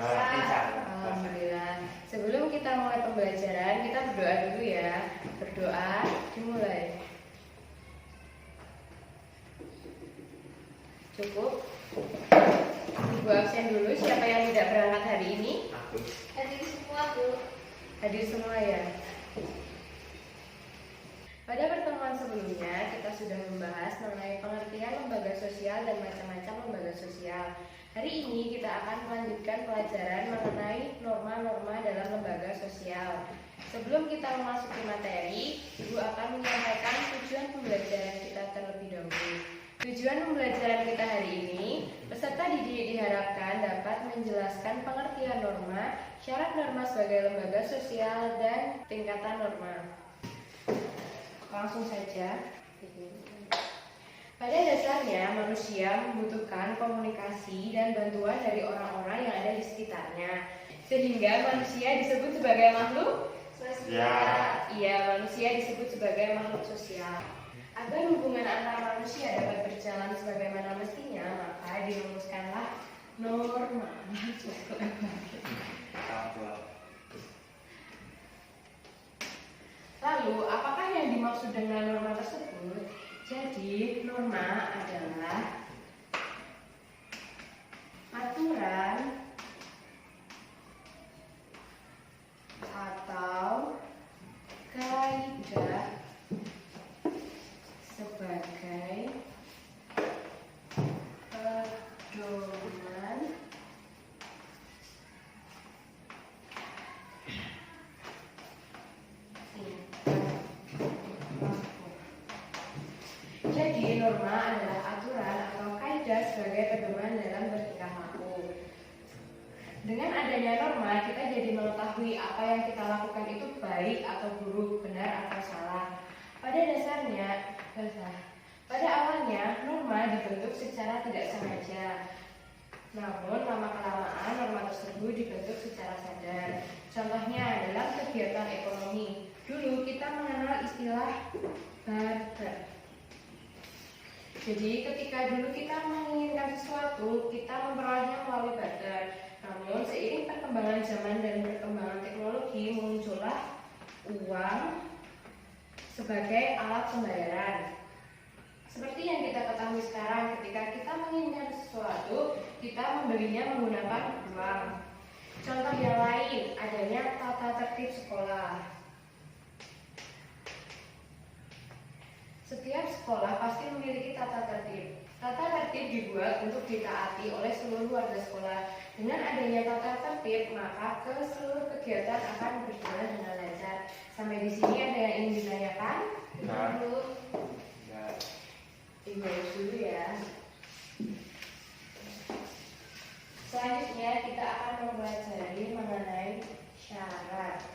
Alhamdulillah. Sebelum kita mulai pembelajaran, kita berdoa dulu ya. Berdoa, dimulai. Cukup. Ibu absen dulu. Siapa yang tidak berangkat hari ini? Hadir semua, Bu. Hadir semua ya. Pada pertemuan sebelumnya, kita sudah membahas mengenai pengertian lembaga sosial dan macam-macam lembaga sosial. Hari ini kita akan melanjutkan pelajaran mengenai norma-norma dalam lembaga sosial. Sebelum kita memasuki materi, Ibu akan menyampaikan tujuan pembelajaran kita terlebih dahulu. Tujuan pembelajaran kita hari ini, peserta didik diharapkan dapat menjelaskan pengertian norma, syarat norma sebagai lembaga sosial, dan tingkatan norma. Langsung saja. Pada dasarnya, manusia membutuhkan komunikasi dan bantuan dari orang-orang yang ada di sekitarnya. Sehingga manusia disebut sebagai makhluk sosial. Iya, manusia disebut sebagai makhluk sosial. Agar hubungan antar manusia dapat berjalan sebagaimana mestinya, maka dirumuskanlah norma. Lalu, apakah yang dimaksud dengan norma tersebut? Jadi, norma adalah aturan atau kaidah sebagai pedoman Jadi, norma adalah aturan atau kaidah sebagai pedoman dalam bertingkah laku. Dengan adanya norma, kita jadi mengetahui apa yang kita lakukan itu baik atau buruk, benar atau salah. Pada awalnya, norma dibentuk secara tidak sengaja. Namun, lama-kelamaan norma tersebut dibentuk secara sadar. Contohnya dalam kegiatan ekonomi. Dulu kita mengenal istilah barter. Jadi ketika dulu kita menginginkan sesuatu, kita memperolehnya melalui barter. Namun seiring perkembangan zaman dan perkembangan teknologi, muncullah uang sebagai alat pembayaran. Seperti yang kita ketahui sekarang, ketika kita menginginkan sesuatu, kita membelinya menggunakan uang. Contoh yang lain, adanya tata tertib sekolah. Setiap sekolah pasti memiliki tata tertib. Tata tertib dibuat untuk ditaati oleh seluruh warga sekolah. Dengan adanya tata tertib, maka seluruh kegiatan akan berjalan dengan lancar. Sampai di sini ada yang ingin ditanyakan? Dulu. Ibu dulu ya. Selanjutnya kita akan mempelajari mengenai syarat.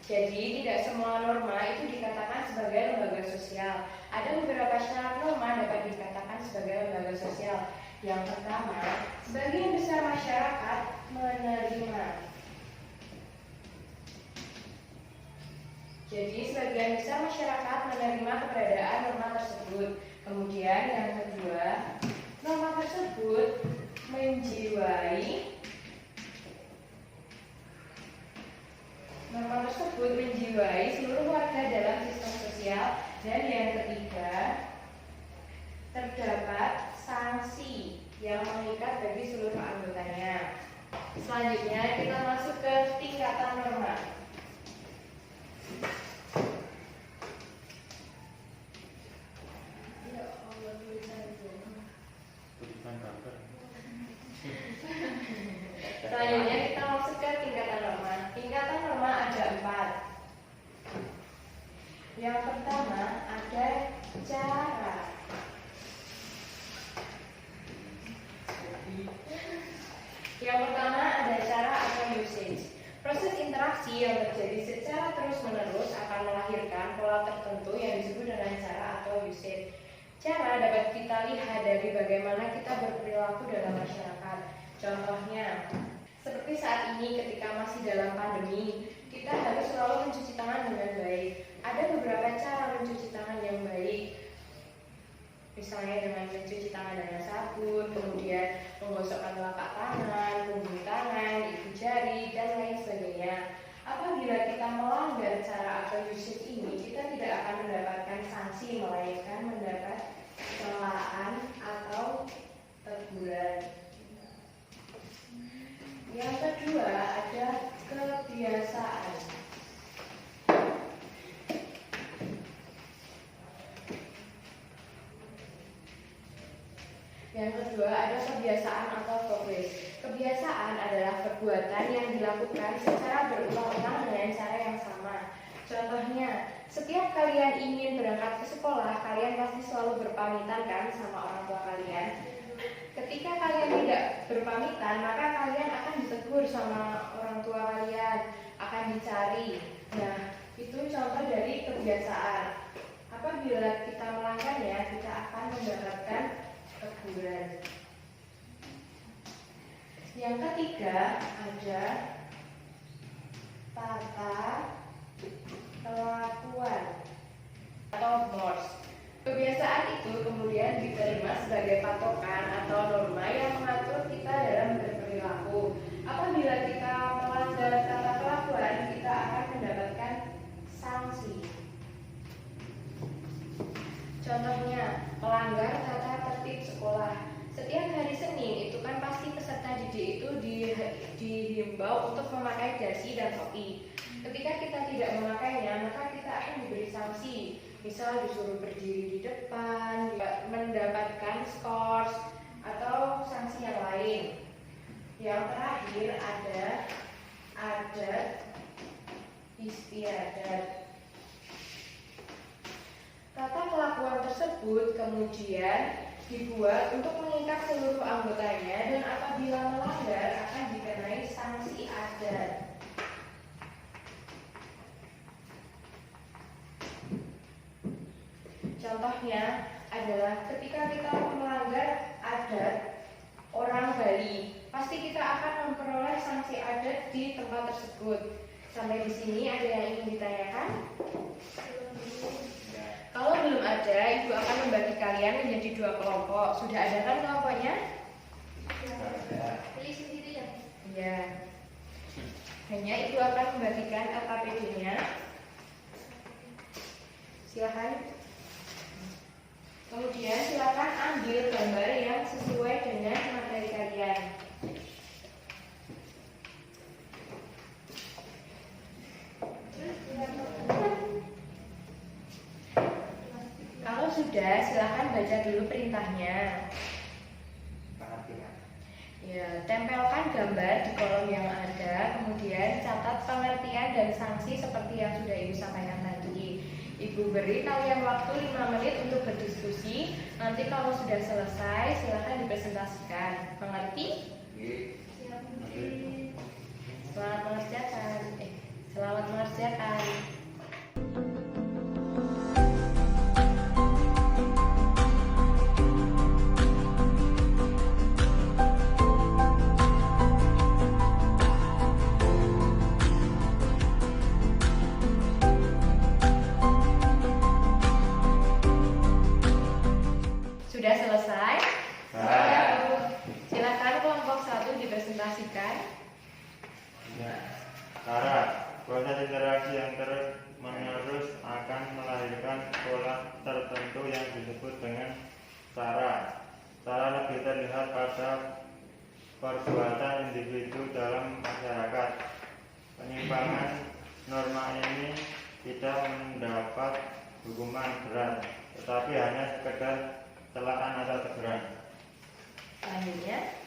Jadi tidak semua norma itu dikatakan sebagai lembaga sosial. Ada beberapa syarat norma dapat dikatakan sebagai lembaga sosial. Yang pertama, sebagian besar masyarakat menerima. Jadi sebagian besar masyarakat menerima keberadaan norma tersebut. Kemudian yang kedua, norma tersebut menjiwai seluruh warga dalam sistem sosial. Dan yang ketiga, terdapat sanksi yang mengikat bagi seluruh anggotanya. Selanjutnya kita masuk ke tingkatan norma. Selanjutnya kita masuk ke tingkatan norma. Tingkatan norma ada 4. Yang pertama ada cara. Yang pertama ada cara atau usage. Proses interaksi yang terjadi secara terus-menerus akan melahirkan pola tertentu yang disebut dengan cara atau usage. Cara dapat kita lihat dari bagaimana kita berperilaku dalam masyarakat. Contohnya, seperti saat ini ketika masih dalam pandemi, kita harus selalu mencuci tangan dengan baik. Ada beberapa cara mencuci tangan yang baik. misalnya dengan mencuci tangan dengan sabun, kemudian menggosokkan telapak tangan, punggung tangan, ibu jari, dan lain sebagainya. Apabila kita melanggar cara atau usage ini, kita tidak akan mendapatkan sanksi, melainkan mendapat celaan atau teguran. Yang kedua ada kebiasaan. Yang kedua ada kebiasaan atau progres. Kebiasaan adalah perbuatan yang dilakukan secara berulang-ulang dengan cara yang sama. Contohnya, setiap kalian ingin berangkat ke sekolah, kalian pasti selalu berpamitan kan sama orang tua kalian. Ketika kalian tidak berpamitan, maka kalian akan ditegur sama orang tua kalian, akan dicari. Nah, itu contoh dari kebiasaan. Apabila kita melanggarnya, kita akan mendapatkan teguran. Yang ketiga ada tata kelakuan atau mores. Kebiasaan itu kemudian diterima sebagai patokan atau norma yang mengatur kita dalam berperilaku. Apabila kita melanggar tata kelakuan, kita akan mendapatkan sanksi. Contohnya, melanggar tata tertib sekolah. Setiap hari Senin itu kan pasti peserta didik itu dihimbau untuk memakai dasi dan topi. Ketika kita tidak memakainya, maka kita akan diberi sanksi. Misal disuruh berdiri di depan, mendapatkan skor, atau sanksi yang lain. Yang terakhir ada adat istiadat. Tata kelakuan tersebut kemudian dibuat untuk mengikat seluruh anggotanya dan apabila melanggar akan dikenai sanksi adat. Contohnya adalah ketika kita melanggar adat orang Bali, pasti kita akan memperoleh sanksi adat di tempat tersebut. Sampai di sini ada yang ingin ditanyakan? Kalau belum ada, Ibu akan membagi kalian menjadi 2 kelompok. Sudah ada kan kelompoknya? Pilih sendiri ya. Iya. Hanya Ibu akan membagikan LKPD-nya. Silakan. Kemudian silakan ambil gambar yang sesuai dengan materi kalian. Kalau sudah, silakan baca dulu perintahnya. Ya, tempelkan gambar di kolom yang ada, kemudian catat pengertian dan sanksi seperti yang sudah Ibu sampaikan tadi. Ibu beri kalian waktu 5 menit untuk berdiskusi. Nanti kalau sudah selesai, silakan dipresentasikan. Mengerti? Selamat mengerjakan. Selamat mengerjakan. Sudah selesai? Silakan kelompok 1 dipresentasikan. Ya. Syarat, proses interaksi yang terus-menerus akan melahirkan pola tertentu yang disebut dengan cara. Cara lebih terlihat pada perbuatan individu dalam masyarakat. Penyimpangan norma ini tidak mendapat hukuman berat, tetapi hanya sekedar celaan atau teguran. Selanjutnya,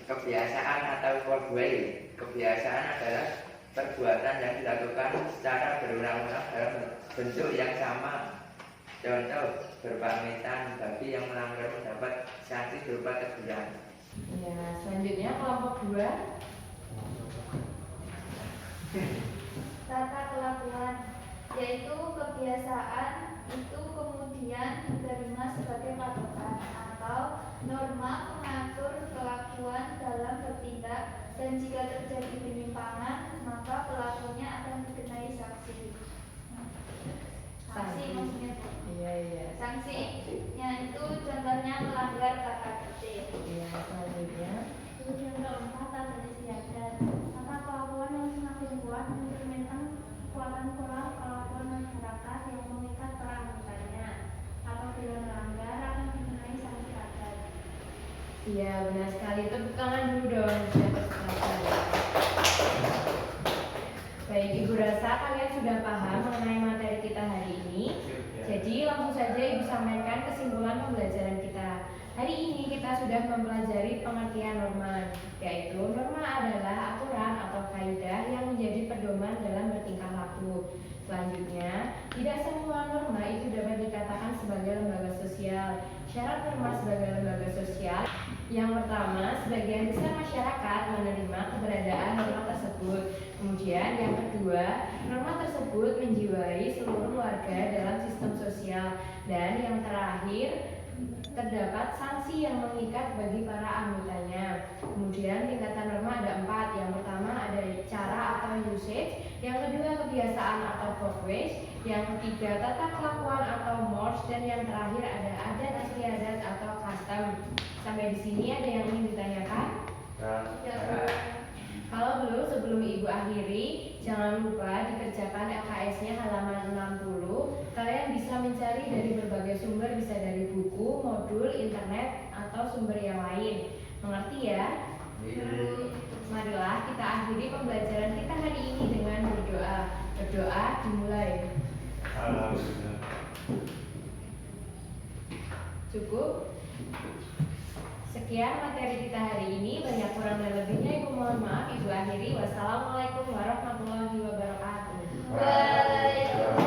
kebiasaan atau kodway. Kebiasaan adalah perbuatan yang dilakukan secara berulang-ulang dalam bentuk yang sama. Contoh, berpamitan bagi yang melanggar mendapat sanksi berupa teguran. ya, selanjutnya kelompok 2. Tata kelakuan, yaitu kebiasaan itu kemudian diterima sebagai patokan atau norma mengatur kelakuan dalam bertindak, dan jika terjadi penyimpangan maka pelakunya akan dikenai sanksi. Sanksi maksudnya Bu. Iya. Sanksinya kata kecil. Ya, selanjutnya. Terus yang keempat ada istiadat. Kata kelakuan yang semakin kuat mencerminkan kekuatan pola kelakuan masyarakat yang mengikat para anggotanya. Apabila melanggar akan dikenai sanksi adat. Iya, benar sekali. Tepuk tangan dulu dong. Siapa sekali. Baik, Ibu rasa kalian sudah paham mengenai materi kita hari ini. Jadi langsung saja Ibu sampaikan kesimpulan pembelajaran kita. Hari ini kita sudah mempelajari pengertian norma, yaitu norma adalah aturan atau kaidah yang menjadi pedoman dalam bertingkah laku. Selanjutnya, tidak semua norma itu dapat dikatakan sebagai lembaga sosial. Syarat norma sebagai lembaga sosial: yang pertama, sebagian besar masyarakat menerima keberadaan norma tersebut. Kemudian yang kedua, norma tersebut menjiwai seluruh warga dalam sistem sosial. Dan yang terakhir, terdapat sanksi yang mengikat bagi para anggotanya. Kemudian tingkatan norma ada 4. Yang pertama ada cara atau usage, yang kedua kebiasaan atau progress, yang ketiga tata kelakuan atau mores, dan yang terakhir ada adat istiadat atau custom. Sampai di sini ada yang ingin ditanyakan? Kalau belum, sebelum Ibu akhiri, jangan lupa dikerjakan LKS-nya halaman 60. Kalian bisa mencari dari berbagai sumber, bisa dari buku, modul, internet, atau sumber yang lain. Mengerti ya? Marilah kita akhiri pembelajaran kita hari ini dengan berdoa. Berdoa dimulai. Alhamdulillah. Cukup? Sekian materi kita hari ini. Banyak kurang dan lebihnya Ibu mohon maaf. Ibu akhiri. Wassalamualaikum warahmatullahi wabarakatuh. Waalaikumsalam.